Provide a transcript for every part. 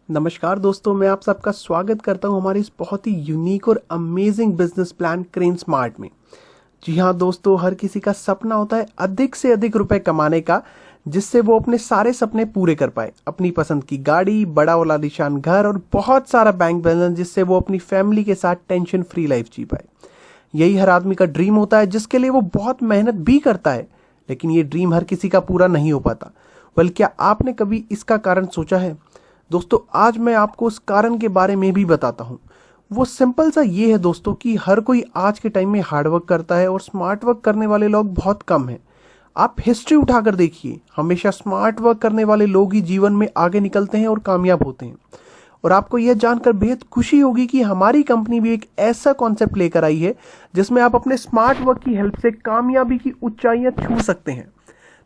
नमस्कार दोस्तों, मैं आप सबका स्वागत करता हूं हमारे इस बहुत ही यूनिक और amazing business plan crane smart में। जी हाँ दोस्तों, हर किसी का सपना होता है अधिक से अधिक रुपए कमाने का, जिससे वो अपने सारे सपने पूरे कर पाए। अपनी पसंद की गाड़ी, बड़ा वाला निशान घर और बहुत सारा बैंक बैलेंस, जिससे वो अपनी फैमिली के साथ टेंशन फ्री लाइफ जी पाए। यही हर आदमी का ड्रीम होता है, जिसके लिए वो बहुत मेहनत भी करता है, लेकिन ये ड्रीम हर किसी का पूरा नहीं हो पाता। बल्कि क्या आपने कभी इसका कारण सोचा है? दोस्तों, आज मैं आपको उस कारण के बारे में भी बताता हूँ। वो सिंपल सा ये है दोस्तों कि हर कोई आज के टाइम में हार्डवर्क करता है और स्मार्ट वर्क करने वाले लोग बहुत कम हैं। आप हिस्ट्री उठाकर देखिए, हमेशा स्मार्ट वर्क करने वाले लोग ही जीवन में आगे निकलते हैं और कामयाब होते हैं। और आपको यह जानकर बेहद खुशी होगी कि हमारी कंपनी भी एक ऐसा कॉन्सेप्ट लेकर आई है जिसमें आप अपने स्मार्ट वर्क की हेल्प से कामयाबी की ऊंचाइयां छू सकते हैं।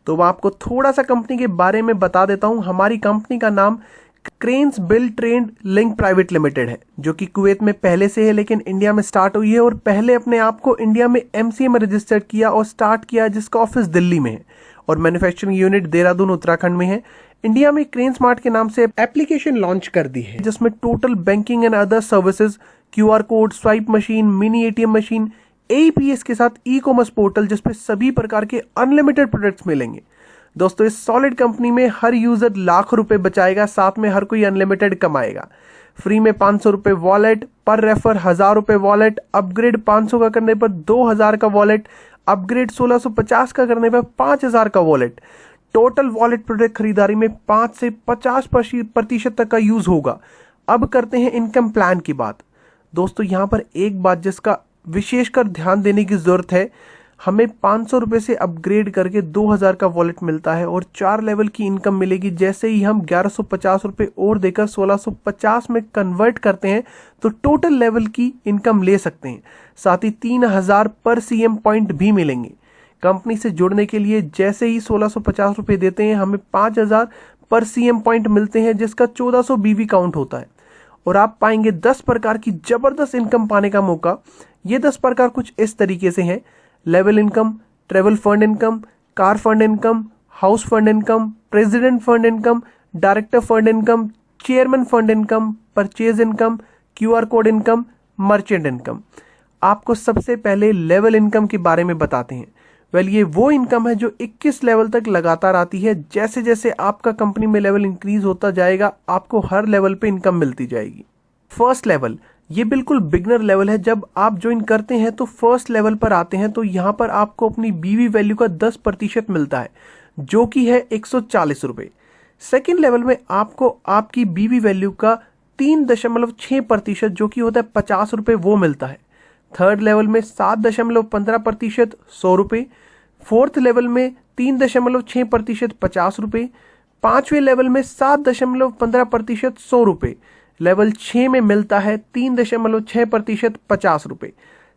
तो मैं आपको थोड़ा सा कंपनी के बारे में बता देता हूं। हमारी कंपनी का नाम cranes build trend link private limited है, जो कि कुवैत में पहले से है लेकिन इंडिया में स्टार्ट हुई है। और पहले अपने आप को इंडिया में एमसीए में रजिस्टर्ड किया और स्टार्ट किया, जिसका ऑफिस दिल्ली में है और मैन्युफैक्चरिंग यूनिट देहरादून उत्तराखंड में है। इंडिया में क्रेन स्मार्ट के नाम से एप्लीकेशन लॉन्च कर दी है, जिसमें total banking and other services, QR code, swipe machine, mini ATM machine, AEPS के साथ ई कॉमर्स पोर्टल, जिसपे सभी प्रकार के अनलिमिटेड प्रोडक्ट्स मिलेंगे। दोस्तों, इस सॉलिड कंपनी में हर यूजर लाख रुपए बचाएगा, साथ में हर कोई अनलिमिटेड कमाएगा। फ्री में 500 रुपए वॉलेट, पर रेफर 1000 रुपए वॉलेट, अपग्रेड 500 का करने पर 2000 का वॉलेट, अपग्रेड 1650 का करने पर 5000 का वॉलेट। टोटल वॉलेट प्रोडक्ट खरीदारी में 5 से 50% तक का यूज होगा। अब करते हैं इनकम प्लान की बात। दोस्तों, यहां पर एक बात जिसका विशेषकर ध्यान देने की जरूरत है, हमें 500 रुपए से अपग्रेड करके 2000 का वॉलेट मिलता है और 4 लेवल की इनकम मिलेगी। जैसे ही हम 1150 रुपए और देकर 1650 में कन्वर्ट करते हैं तो टोटल लेवल की इनकम ले सकते हैं। साथ ही 3000 पर सीएम पॉइंट भी मिलेंगे। कंपनी से जुड़ने के लिए जैसे ही 1650 रुपए देते हैं, हमें 5000 पर सीएम पॉइंट मिलते हैं, जिसका 1400 बीवी काउंट होता है। और आप पाएंगे 10 प्रकार की जबरदस्त इनकम पाने का मौका। ये 10 प्रकार कुछ इस तरीके से हैं: level income, travel fund income, car fund income, house fund income, president fund income, director fund income, chairman fund income, purchase income, QR code income, merchant income. आपको सबसे पहले लेवल इनकम के बारे में बताते हैं। ये वो इनकम है जो 21 लेवल तक लगातार आती है। जैसे जैसे आपका कंपनी में लेवल इंक्रीज होता जाएगा, आपको हर लेवल पे इनकम मिलती जाएगी। फर्स्ट लेवल, ये बिल्कुल बिगनर लेवल है। जब आप ज्वाइन करते हैं तो फर्स्ट लेवल पर आते हैं तो यहाँ पर आपको अपनी बीवी वैल्यू का 10% मिलता है, जो कि है 140 रुपए। सेकेंड लेवल में आपको आपकी बीवी वैल्यू का 3.6%, जो कि होता है 50 रुपए, वो मिलता है। थर्ड लेवल में 7.15%, 100 रुपए। फोर्थ लेवल में 3.6%, 50 रुपए। पांचवें लेवल में 7.15%, 100 रुपए। लेवल 6 में मिलता है 3.6%, 50 रुपए।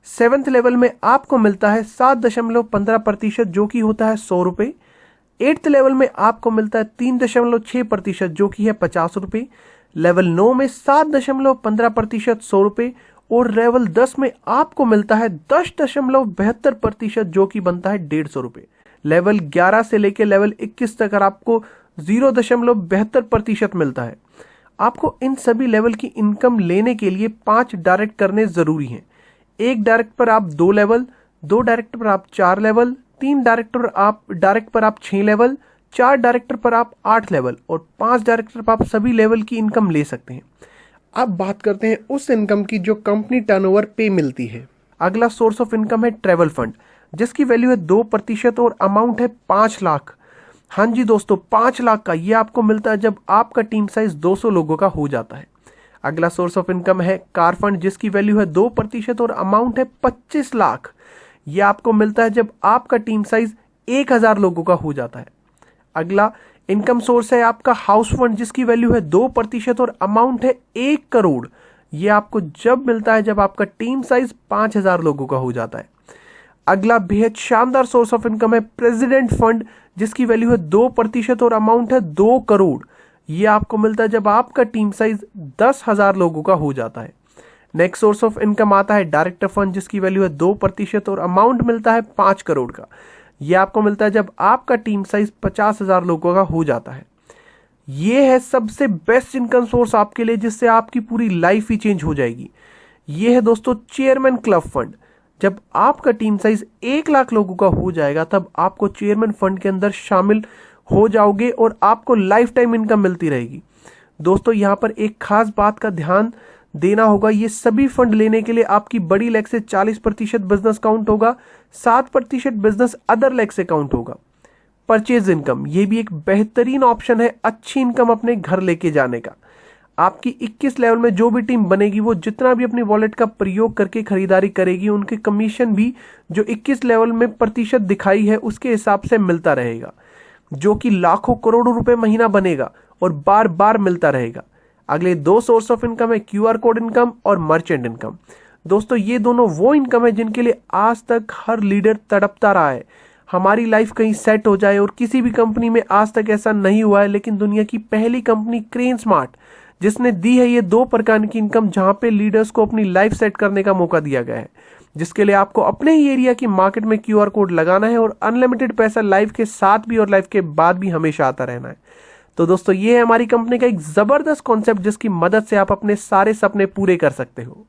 सेवंथ लेवल में आपको मिलता है 7.15%, जो कि होता है 100 रुपए। एट्थ लेवल में आपको मिलता है 3.6%, जो कि है 50 रुपए। लेवल 9 में 7.15%, 100 रुपए। और लेवल 10 में आपको मिलता है 10.72%, जो कि बनता है 150 रुपए। लेवल 11 से लेकर लेवल 21 तक आपको 0.72% मिलता है। आपको इन सभी लेवल की इनकम लेने के लिए 5 डायरेक्ट करने जरूरी हैं। एक डायरेक्ट पर आप 2 लेवल, 2 डायरेक्ट पर आप 4 लेवल, 3 डायरेक्ट पर आप 6 लेवल, 4 डायरेक्टर पर आप 8 लेवल और 5 डायरेक्टर पर आप सभी लेवल की इनकम ले सकते हैं। अब बात करते हैं उस इनकम की जो कंपनी टर्नओवर पे मिलती है। अगला सोर्स ऑफ इनकम है ट्रेवल फंड, जिसकी वैल्यू है 2% और अमाउंट है 5 लाख। हाँ जी दोस्तों, 5 लाख का ये आपको मिलता है जब आपका टीम साइज 200 लोगों का हो जाता है। अगला सोर्स ऑफ इनकम है कार फंड, जिसकी वैल्यू है 2% और अमाउंट है 25 लाख। ये आपको मिलता है जब आपका टीम साइज 1000 लोगों का हो जाता है। अगला इनकम सोर्स है आपका हाउस फंड, जिसकी वैल्यू है 2% और अमाउंट है 1 करोड़। ये आपको जब मिलता है जब आपका टीम साइज 5000 लोगों का हो जाता है। अगला बेहद शानदार सोर्स ऑफ इनकम है प्रेसिडेंट फंड, जिसकी वैल्यू है 2% और अमाउंट है 2 करोड़। ये आपको मिलता है जब आपका टीम साइज 10,000 लोगों का हो जाता है। नेक्स्ट सोर्स ऑफ इनकम आता है डायरेक्टर फंड, जिसकी वैल्यू है 2% और अमाउंट मिलता है 5 करोड़ का। यह आपको मिलता है जब आपका टीम साइज 50,000 लोगों का हो जाता है। ये है सबसे बेस्ट इनकम सोर्स आपके लिए, जिससे आपकी पूरी लाइफ ही चेंज हो जाएगी। ये है दोस्तों चेयरमैन क्लब फंड। जब आपका टीम साइज 1 लाख लोगों का हो जाएगा तब आपको चेयरमैन फंड के अंदर शामिल हो जाओगे और आपको लाइफ टाइम इनकम मिलती रहेगी। दोस्तों यहां पर एक खास बात का ध्यान देना होगा, ये सभी फंड लेने के लिए आपकी बड़ी लेग से 40% बिजनेस काउंट होगा, 7% बिजनेस अदर लेग से काउंट होगा। परचेज इनकम, ये भी एक बेहतरीन ऑप्शन है अच्छी इनकम अपने घर लेके जाने का। आपकी 21 लेवल में जो भी टीम बनेगी वो जितना भी अपनी वॉलेट का प्रयोग करके खरीदारी करेगी, उनके कमीशन भी जो 21 लेवल में प्रतिशत दिखाई है उसके हिसाब से मिलता रहेगा, जो कि लाखों करोड़ों रुपए महीना बनेगा और बार बार मिलता रहेगा। अगले 2 सोर्स ऑफ इनकम है QR कोड इनकम और मर्चेंट इनकम। दोस्तों ये दोनों वो इनकम है जिनके लिए आज तक हर लीडर तड़पता रहा है। हमारी लाइफ कहीं सेट हो जाए, और किसी भी कंपनी में आज तक ऐसा नहीं हुआ है, लेकिन दुनिया की पहली कंपनी क्रेन स्मार्ट जिसने दी है ये 2 प्रकार की इनकम, जहां पे लीडर्स को अपनी लाइफ सेट करने का मौका दिया गया है, जिसके लिए आपको अपने ही एरिया की मार्केट में QR कोड लगाना है और अनलिमिटेड पैसा लाइफ के साथ भी और लाइफ के बाद भी हमेशा आता रहना है। तो दोस्तों ये है हमारी कंपनी का एक जबरदस्त कॉन्सेप्ट, जिसकी मदद से आप अपने सारे सपने पूरे कर सकते हो।